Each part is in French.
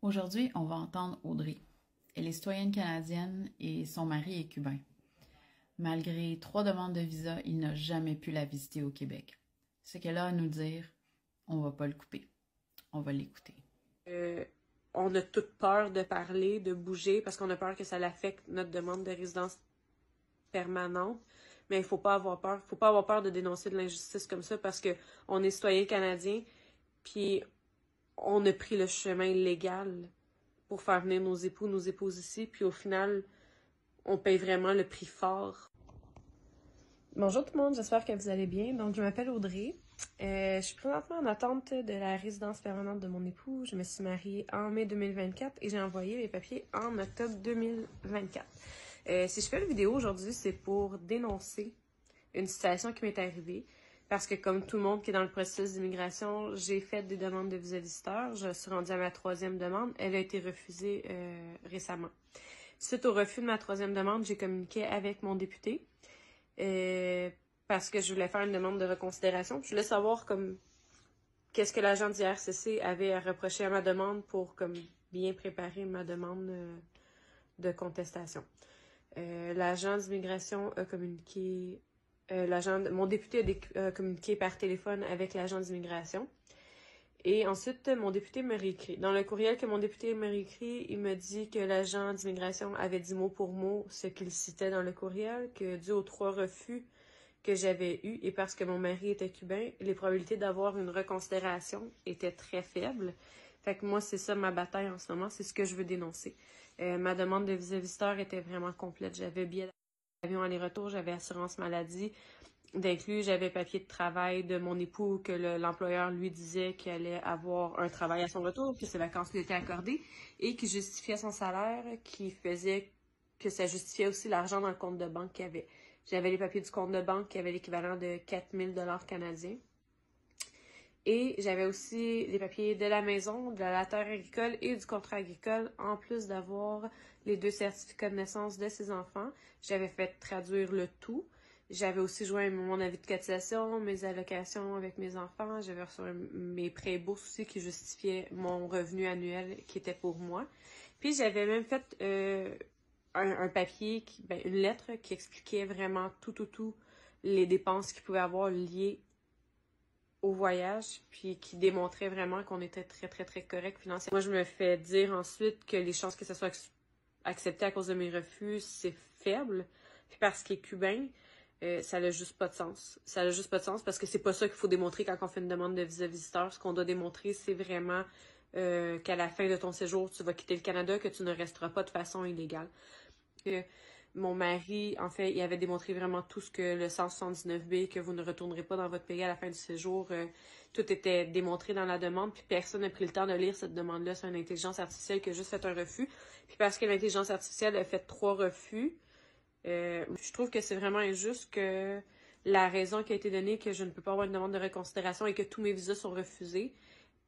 Aujourd'hui, on va entendre Audrey. Elle est citoyenne canadienne et son mari est cubain. Malgré 3 demandes de visa, il n'a jamais pu la visiter au Québec. Ce qu'elle a à nous dire, on va pas le couper. On va l'écouter. On a toute peur de parler, de bouger, parce qu'on a peur que ça l'affecte notre demande de résidence permanente. Mais il faut pas avoir peur. Il faut pas avoir peur de dénoncer de l'injustice comme ça, parce que on est citoyen canadien, puis on a pris le chemin légal pour faire venir nos époux, nos épouses ici, puis au final, on paye vraiment le prix fort. Bonjour tout le monde, j'espère que vous allez bien. Donc, je m'appelle Audrey. Je suis présentement en attente de la résidence permanente de mon époux. Je me suis mariée en mai 2024 et j'ai envoyé mes papiers en octobre 2024. Si je fais une vidéo aujourd'hui, c'est pour dénoncer une situation qui m'est arrivée. Parce que comme tout le monde qui est dans le processus d'immigration, j'ai fait des demandes de visa visiteur. Je suis rendue à ma 3e demande. Elle a été refusée récemment. Suite au refus de ma 3e demande, j'ai communiqué avec mon député. Parce que je voulais faire une demande de reconsidération. Je voulais savoir qu'est-ce que l'agent d'IRCC avait à reprocher à ma demande pour bien préparer ma demande de contestation. L'agent d'immigration a communiqué, mon député a communiqué par téléphone avec l'agent d'immigration. Et ensuite, mon député me réécrit. Dans le courriel que mon député me réécrit, il me dit que l'agent d'immigration avait dit mot pour mot ce qu'il citait dans le courriel, que dû aux 3 refus que j'avais eus et parce que mon mari était cubain, les probabilités d'avoir une reconsidération étaient très faibles. Fait que moi, c'est ça ma bataille en ce moment, c'est ce que je veux dénoncer. Ma demande de visa visiteur était vraiment complète. J'avais billet d'avion aller-retour, j'avais assurance maladie, d'inclus, j'avais papier de travail de mon époux que l'employeur lui disait qu'il allait avoir un travail à son retour, que ses vacances lui étaient accordées et qui justifiait son salaire, qui faisait que ça justifiait aussi l'argent dans le compte de banque qu'il avait. J'avais les papiers du compte de banque qui avaient l'équivalent de 4000 $ canadiens. Et j'avais aussi les papiers de la maison, de la terre agricole et du contrat agricole, en plus d'avoir les 2 certificats de naissance de ses enfants. J'avais fait traduire le tout. J'avais aussi joint mon avis de cotisation, mes allocations avec mes enfants. J'avais reçu mes prêts et bourses aussi qui justifiaient mon revenu annuel qui était pour moi. Puis j'avais même fait un papier, une lettre qui expliquait vraiment tout les dépenses qu'il pouvait avoir liées au voyage, puis qui démontrait vraiment qu'on était très correct financièrement. Moi, je me fais dire ensuite que les chances que ça soit accepté à cause de mes refus, c'est faible. Puis parce qu'il est cubain, ça n'a juste pas de sens. Ça n'a juste pas de sens parce que c'est pas ça qu'il faut démontrer quand on fait une demande de visa visiteur. Ce qu'on doit démontrer, c'est vraiment qu'à la fin de ton séjour, tu vas quitter le Canada, que tu ne resteras pas de façon illégale. Mon mari, en fait, il avait démontré vraiment tout ce que le 179B, que vous ne retournerez pas dans votre pays à la fin du séjour, tout était démontré dans la demande, puis personne n'a pris le temps de lire cette demande-là. C'est une intelligence artificielle qui a juste fait un refus. Puis parce que l'intelligence artificielle a fait 3 refus, je trouve que c'est vraiment injuste que la raison qui a été donnée que je ne peux pas avoir une demande de reconsidération et que tous mes visas sont refusés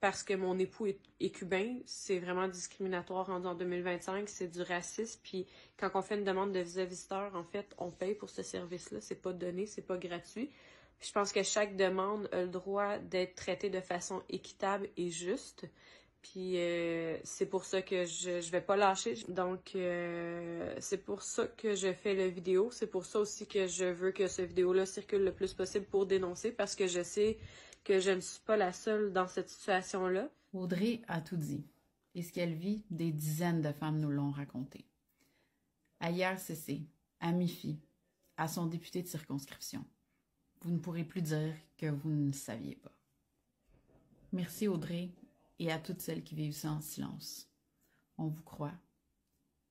parce que mon époux est cubain, c'est vraiment discriminatoire rendu en 2025, c'est du racisme. Puis quand on fait une demande de visa visiteur, en fait, on paye pour ce service-là, c'est pas donné, c'est pas gratuit. Puis je pense que chaque demande a le droit d'être traitée de façon équitable et juste. Puis c'est pour ça que je vais pas lâcher. Donc c'est pour ça que je fais la vidéo. C'est pour ça aussi que je veux que cette vidéo-là circule le plus possible pour dénoncer parce que je sais que je ne suis pas la seule dans cette situation-là. Audrey a tout dit. Et ce qu'elle vit, des dizaines de femmes nous l'ont raconté. À IRCC, à MIFI, à son député de circonscription. Vous ne pourrez plus dire que vous ne saviez pas. Merci Audrey et à toutes celles qui vivent ça en silence. On vous croit.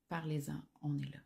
Parlez-en, on est là.